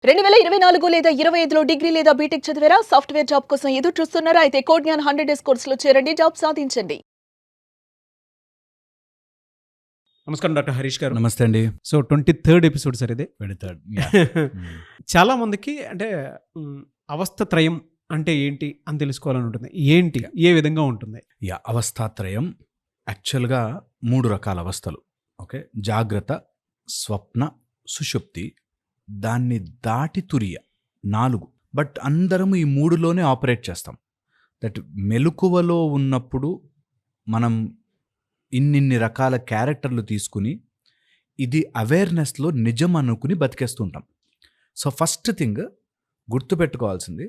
2024 లేదా 25లో డిగ్రీ లేదా బీటెక్ చదివారా? సాఫ్ట్‌వేర్ జాబ్ కోసం ఎదురు చూస్తున్నారా? అయితే కోడ్ జ్ఞాన్ 100 డేస్ కోర్సులో చేరండి. జాబ్ సాధించండి. నమస్కారం డాక్టర్ హరీష్ గారు. నమస్తే అండి. సో 23rd ఎపిసోడ్ సార్ ఇది. 23rd చాలా మందికి అంటే అవస్థత్రయం అంటే ఏంటి అని తెలుసుకోవాలని ఉంటుంది. ఏంటి, ఏ విధంగా ఉంటుంది? అవస్థాత్రయం యాక్చువల్గా 3 రకాల అవస్థలు. ఓకే, జాగ్రత్త, స్వప్న, సుషుప్తి, దాన్ని దాటి తురియ 4. బట్ అందరం ఈ 3లోనే ఆపరేట్ చేస్తాం. దట్ మెలకువలో ఉన్నప్పుడు మనం ఇన్నిన్ని రకాల క్యారెక్టర్లు తీసుకుని ఇది అవేర్నెస్లో నిజం అనుకుని బతికేస్తుంటాం. సో ఫస్ట్ థింగ్ గుర్తుపెట్టుకోవాల్సింది,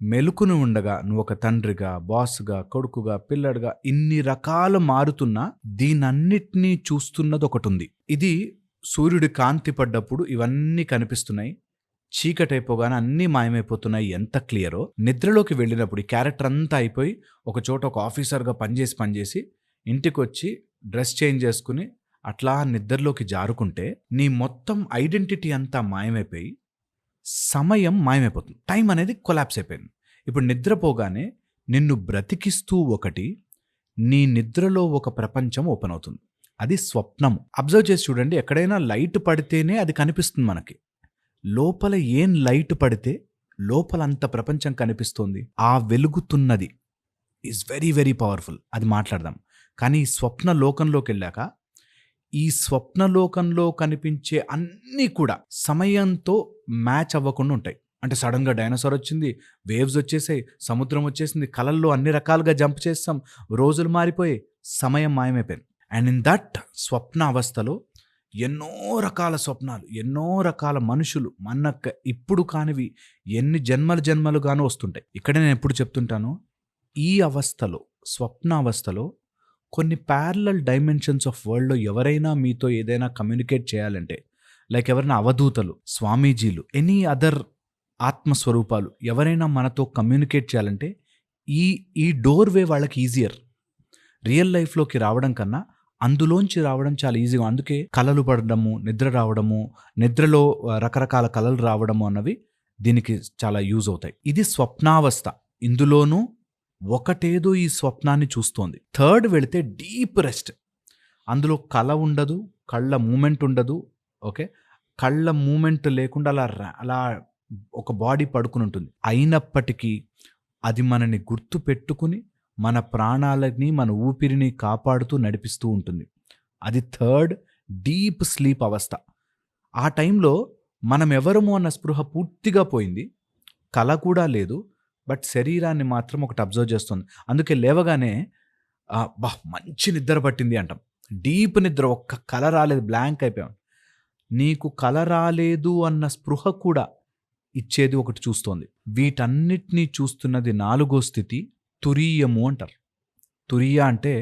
మెలుకుని ఉండగా నువ్వు ఒక తండ్రిగా, బాస్గా, కొడుకుగా, పిల్లడిగా ఇన్ని రకాలు మారుతున్నా దీనన్నిటినీ చూస్తున్నది ఒకటి ఉంది. ఇది సూర్యుడి కాంతి పడ్డప్పుడు ఇవన్నీ కనిపిస్తున్నాయి, చీకటైపోగానే అన్నీ మాయమైపోతున్నాయి. ఎంత క్లియరో నిద్రలోకి వెళ్ళినప్పుడు ఈ క్యారెక్టర్ అంతా అయిపోయి ఒక చోట ఒక ఆఫీసర్గా పనిచేసి ఇంటికి వచ్చి డ్రెస్ చేంజ్ చేసుకుని అట్లా నిద్రలోకి జారుకుంటే నీ మొత్తం ఐడెంటిటీ అంతా మాయమైపోయి సమయం మాయమైపోతుంది. టైం అనేది కొలాప్స్ అయిపోయింది. ఇప్పుడు నిద్రపోగానే నిన్ను బ్రతికిస్తూ ఒకటి, నీ నిద్రలో ఒక ప్రపంచం ఓపెన్ అవుతుంది. అది స్వప్నము. అబ్జర్వ్ చేసి చూడండి, ఎక్కడైనా లైట్ పడితేనే అది కనిపిస్తుంది మనకి. లోపల ఏం లైట్ పడితే లోపల అంత ప్రపంచం కనిపిస్తుంది. ఆ వెలుగుతున్నది ఈజ్ వెరీ వెరీ పవర్ఫుల్. అది మాట్లాడదాం. కానీ ఈ స్వప్న లోకంలోకి వెళ్ళాక ఈ స్వప్నలోకంలో కనిపించే అన్నీ కూడా సమయంతో మ్యాచ్ అవ్వకుండా ఉంటాయి. అంటే సడన్గా డైనోసార్ వచ్చింది, వేవ్స్ వచ్చేసాయి, సముద్రం వచ్చేసింది, కలల్లో అన్ని రకాలుగా జంప్ చేస్తాం, రోజులు మారిపోయి సమయం మాయమైపోయింది. అండ్ ఇన్ దట్ స్వప్న అవస్థలో ఎన్నో రకాల స్వప్నాలు, ఎన్నో రకాల మనుషులు మనకు ఇప్పుడు కానివి ఎన్ని జన్మలుగానూ వస్తుంటాయి. ఇక్కడే నేను ఎప్పుడు చెప్తుంటాను, ఈ అవస్థలో, స్వప్న అవస్థలో కొన్ని ప్యారలల్ డైమెన్షన్స్ ఆఫ్ వరల్డ్లో ఎవరైనా మీతో ఏదైనా కమ్యూనికేట్ చేయాలంటే, లైక్ ఎవరైనా అవధూతలు, స్వామీజీలు, ఎనీ అదర్ ఆత్మస్వరూపాలు ఎవరైనా మనతో కమ్యూనికేట్ చేయాలంటే ఈ డోర్వే వాళ్ళకి ఈజియర్. రియల్ లైఫ్లోకి రావడం కన్నా అందులోంచి రావడం చాలా ఈజీగా. అందుకే కలలు పడడము, నిద్ర రావడము, నిద్రలో రకరకాల కలలు రావడము అన్నవి దీనికి చాలా యూజ్ అవుతాయి. ఇది స్వప్నావస్థ. ఇందులోనూ ఒకటేదో ఈ స్వప్నాన్ని చూస్తోంది. 3rd వెళితే డీప్ రెస్ట్. అందులో కళ ఉండదు, కళ్ళ మూమెంట్ ఉండదు. ఓకే, కళ్ళ మూమెంట్ లేకుండా అలా ఒక బాడీ పడుకుని ఉంటుంది. అయినప్పటికీ అది మనని గుర్తు పెట్టుకుని మన ప్రాణాలని, మన ఊపిరిని కాపాడుతూ నడిపిస్తూ ఉంటుంది. అది 3rd డీప్ స్లీప్ అవస్థ. ఆ టైంలో మనం ఎవరము అన్న స్పృహ పూర్తిగా పోయింది, కళ కూడా లేదు, బట్ శరీరాన్ని మాత్రం ఒకటి అబ్జర్వ్ చేస్తుంది. అందుకే లేవగానే మంచి నిద్ర పట్టింది అంటాం. డీప్ నిద్ర, ఒక్క కళ రాలేదు, బ్లాంక్ అయిపోయాం. నీకు కళ రాలేదు అన్న స్పృహ కూడా ఇచ్చేది ఒకటి చూస్తోంది. వీటన్నిటినీ చూస్తున్నది 4వ స్థితి, తురీయము అంటారు. తురియ అంటే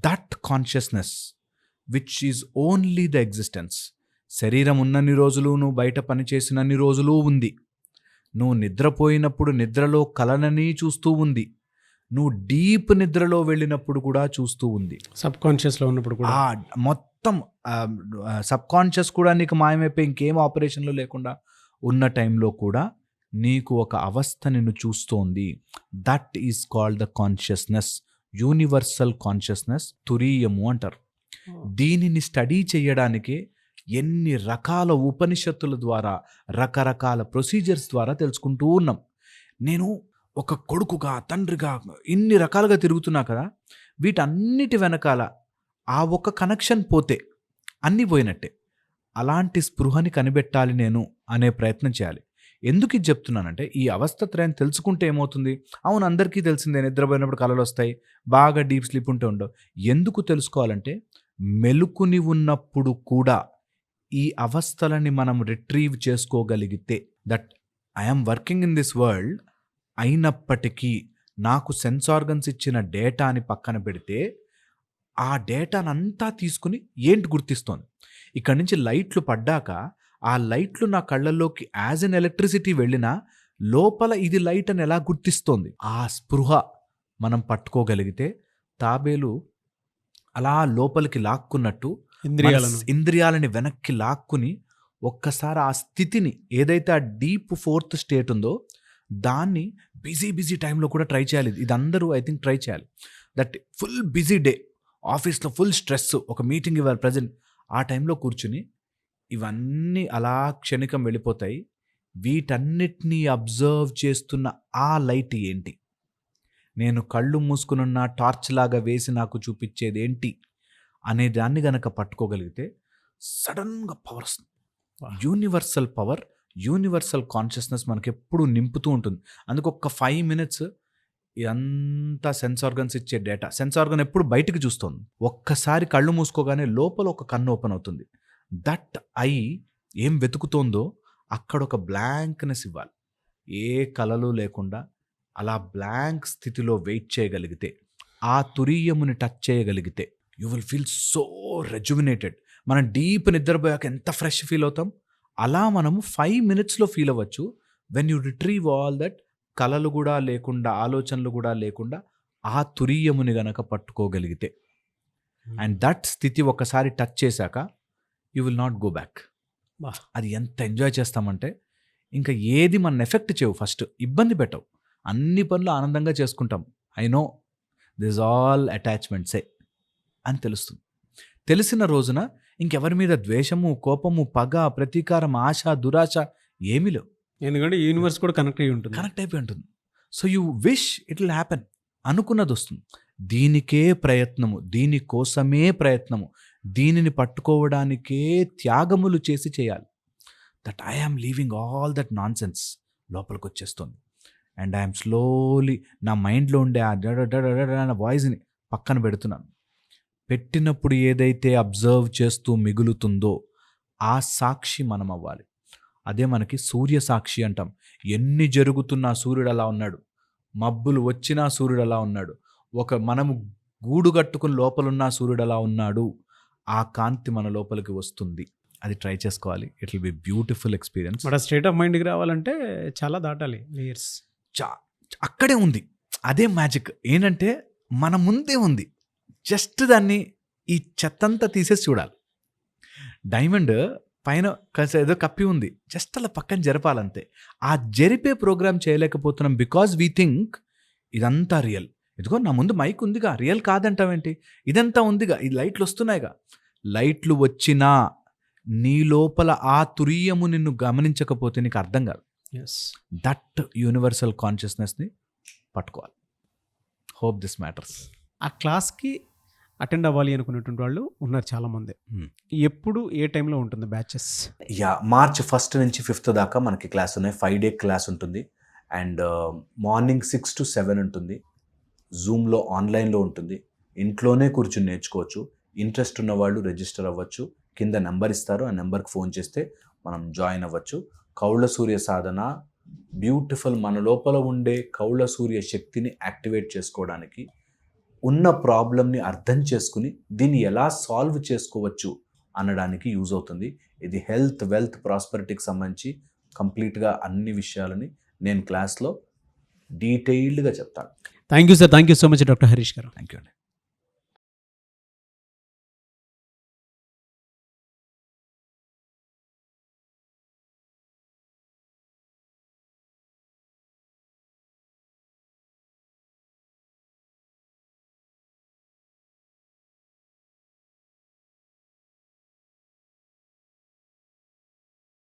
that consciousness which is only the existence. శరీరం ఉన్నన్ని రోజులు, నువ్వు బయట పనిచేసినన్ని రోజులు ఉంది. నువ్వు నిద్రపోయినప్పుడు నిద్రలో కలనని చూస్తూ ఉంది. నువ్వు డీప్ నిద్రలో వెళ్ళినప్పుడు కూడా చూస్తూ ఉంది. సబ్ కాన్షియస్లో ఉన్నప్పుడు కూడా మొత్తం సబ్ కాన్షియస్ కూడా నీకు మాయమైపోయి ఇంకేం ఆపరేషన్లో లేకుండా ఉన్న టైంలో కూడా నీకు ఒక అవస్థ నిన్ను చూస్తోంది. That is called the consciousness, universal consciousness, తురీయము అంటారు. దీనిని స్టడీ చేయడానికే ఎన్ని రకాల ఉపనిషత్తుల ద్వారా, రకరకాల ప్రొసీజర్స్ ద్వారా తెలుసుకుంటూ ఉన్నాం. నేను ఒక కొడుకుగా, తండ్రిగా ఇన్ని రకాలుగా తిరుగుతున్నా కదా, వీటన్నిటి వెనకాల ఆ ఒక కనెక్షన్ పోతే అన్నీ పోయినట్టే. అలాంటి స్పృహని కనిపెట్టాలి నేను అనే ప్రయత్నం చేయాలి. ఎందుకు ఇది చెప్తున్నానంటే, ఈ అవస్థత్రయం తెలుసుకుంటే ఏమవుతుంది? అవును, అందరికీ తెలిసిందే, నిద్రపోయినప్పుడు కలలు వస్తాయి, బాగా డీప్ స్లీప్ ఉంటే ఉండవు. ఎందుకు తెలుసుకోవాలంటే, మెలుకుని ఉన్నప్పుడు కూడా ఈ అవస్థలని మనం రిట్రీవ్ చేసుకోగలిగితే, that I'm working in this world అయినప్పటికీ నాకు సెన్స్ ఆర్గన్స్ ఇచ్చిన డేటాని పక్కన పెడితే ఆ డేటానంతా తీసుకుని ఏంటి గుర్తిస్తోంది. ఇక్కడి నుంచి లైట్లు పడ్డాక ఆ లైట్లు నా కళ్ళల్లోకి యాజ్ ఎన్ ఎలక్ట్రిసిటీ వెళ్ళినా లోపల ఇది లైట్ అని ఎలా గుర్తిస్తోంది? ఆ స్పృహ మనం పట్టుకోగలిగితే తాబేలు అలా లోపలికి లాక్కున్నట్టు ఇంద్రియాలని వెనక్కి లాక్కుని ఒక్కసారి ఆ స్థితిని ఏదైతే ఆ డీప్ 4th స్టేట్ ఉందో దాన్ని బిజీ టైంలో కూడా ట్రై చేయాలి. ఇది అందరూ ఐ థింక్ ట్రై చేయాలి. దట్ ఫుల్ బిజీ డే, ఆఫీస్లో ఫుల్ స్ట్రెస్, ఒక మీటింగ్ ఇవ్వాలి ప్రజెంట్, ఆ టైంలో కూర్చుని ఇవన్నీ అలా క్షణికం వెళ్ళిపోతాయి. వీటన్నిటినీ అబ్జర్వ్ చేస్తున్న ఆ లైట్ ఏంటి, నేను కళ్ళు మూసుకునున్న టార్చ్ లాగా వేసి నాకు చూపించేది ఏంటి అనే దాన్ని గనక పట్టుకోగలిగితే సడన్గా పవర్ వస్తుంది. యూనివర్సల్ పవర్, యూనివర్సల్ కాన్షియస్నెస్ మనకి ఎప్పుడు నింపుతూ ఉంటుంది. అందుకు ఒక్క 5 minutes ఇదంతా సెన్స్ ఆర్గన్స్ ఇచ్చే డేటా, సెన్స్ ఆర్గన్ ఎప్పుడు బయటికి చూస్తుంది. ఒక్కసారి కళ్ళు మూసుకోగానే లోపల ఒక కన్ను ఓపెన్ అవుతుంది. దట్ ఐ ఏం వెతుకుతోందో అక్కడ ఒక బ్లాంక్నెస్ ఇవ్వాలి. ఏ కలలు లేకుండా అలా బ్లాంక్ స్థితిలో వెయిట్ చేయగలిగితే, ఆ తురీయముని టచ్ చేయగలిగితే యూ విల్ ఫీల్ సో రెజ్యువినేటెడ్. మనం డీప్ నిద్రపోయాక ఎంత ఫ్రెష్ ఫీల్ అవుతాం, అలా మనము 5 minutesలో ఫీల్ అవ్వచ్చు. When you retrieve all that, కలలు కూడా లేకుండా, ఆలోచనలు కూడా లేకుండా ఆ తురీయముని గనక పట్టుకోగలిగితే, అండ్ దట్ స్థితి ఒకసారి టచ్ చేశాక you will not go back. అది ఎంత ఎంజాయ్ చేస్తామంటే ఇంకా ఏది మన ఎఫెక్ట్ చేయవు, ఫస్ట్ ఇబ్బంది పెట్టవు, అన్ని పనులు ఆనందంగా చేసుకుంటాం. ఐ నో దిస్ ఆల్ అటాచ్మెంట్సే అని తెలుస్తుంది. తెలిసిన రోజున ఇంకెవరి మీద ద్వేషము, కోపము, పగ, ప్రతీకారం, ఆశ, దురాశ ఏమీ లేవు. ఎందుకంటే యూనివర్స్ కూడా కనెక్ట్ అయ్యి ఉంటుంది. కనెక్ట్ అయిపోయి ఉంటుంది. So you wish it will happen, అనుకున్నది వస్తుంది. దీనికే ప్రయత్నము, దీనికోసమే ప్రయత్నము, దీనిని పట్టుకోవడానికే త్యాగములు చేసి చేయాలి. That I am leaving all that nonsense లోపలికి వచ్చేస్తుంది. అండ్ ఐఎమ్ స్లోలీ నా మైండ్లో ఉండే ఆ డడ వాయిస్ని పక్కన పెడుతున్నాను. పెట్టినప్పుడు ఏదైతే అబ్జర్వ్ చేస్తూ మిగులుతుందో ఆ సాక్షి మనం అవ్వాలి. అదే మనకి సూర్య సాక్షి అంటాం. ఎన్ని జరుగుతున్నా సూర్యుడు అలా ఉన్నాడు, మబ్బులు వచ్చినా సూర్యుడు అలా ఉన్నాడు, మనము గూడు కట్టుకుని లోపలున్నా సూర్యుడు అలా ఉన్నాడు. ఆ కాంతి మన లోపలికి వస్తుంది. అది ట్రై చేసుకోవాలి. It will be beautiful experience. But state of మైండ్కి రావాలంటే చాలా దాటాలి లేయర్స్. అక్కడే ఉంది అదే మ్యాజిక్. ఏంటంటే మన ముందే ఉంది, జస్ట్ దాన్ని ఈ చెత్తంతా తీసేసి చూడాలి. డైమండ్ పైన ఏదో కప్పి ఉంది, జస్ట్ అలా పక్కన జరపాలంతే. ఆ జరిపే ప్రోగ్రామ్ చేయలేకపోతున్నాం బికాజ్ వీ థింక్ ఇదంతా రియల్. ఇదిగో నా ముందు మైక్ ఉందిగా, రియల్ కాదంటావేంటి, ఇదంతా ఉందిగా, ఈ లైట్లు వస్తున్నాయిగా. లైట్లు వచ్చినా నీ లోపల ఆ తురీయము నిన్ను గమనించకపోతే నీకు అర్థం కాదు. దట్ యూనివర్సల్ కాన్షియస్నెస్ని పట్టుకోవాలి. Hope this matters. ఆ క్లాస్కి అటెండ్ అవ్వాలి అనుకునేటువంటి వాళ్ళు ఉన్నారు చాలామంది. ఎప్పుడు ఏ టైంలో ఉంటుంది బ్యాచెస్? March 1st నుంచి 5th దాకా మనకి క్లాస్ ఉన్నాయి. 5-day క్లాస్ ఉంటుంది. అండ్ మార్నింగ్ 6 to 7 ఉంటుంది. జూమ్లో ఆన్లైన్లో ఉంటుంది. ఇంట్లోనే కూర్చుని నేర్చుకోవచ్చు. ఇంట్రెస్ట్ ఉన్న వాళ్ళు రిజిస్టర్ అవ్వచ్చు. కింద నెంబర్ ఇస్తారు, ఆ నెంబర్కి ఫోన్ చేస్తే మనం జాయిన్ అవ్వచ్చు. కౌళ సూర్య సాధన బ్యూటిఫుల్. మన లోపల ఉండే కౌళ సూర్య శక్తిని యాక్టివేట్ చేసుకోవడానికి, ఉన్న ప్రాబ్లమ్ని అర్థం చేసుకుని దీన్ని ఎలా సాల్వ్ చేసుకోవచ్చు అనడానికి యూజ్ అవుతుంది. ఇది హెల్త్, వెల్త్, ప్రాస్పరిటీకి సంబంధించి కంప్లీట్గా అన్ని విషయాలని నేను క్లాస్లో డీటెయిల్డ్గా చెప్తాను. Thank you sir. Thank you so much doctor Harish గారు. థ్యాంక్ యూ అండి.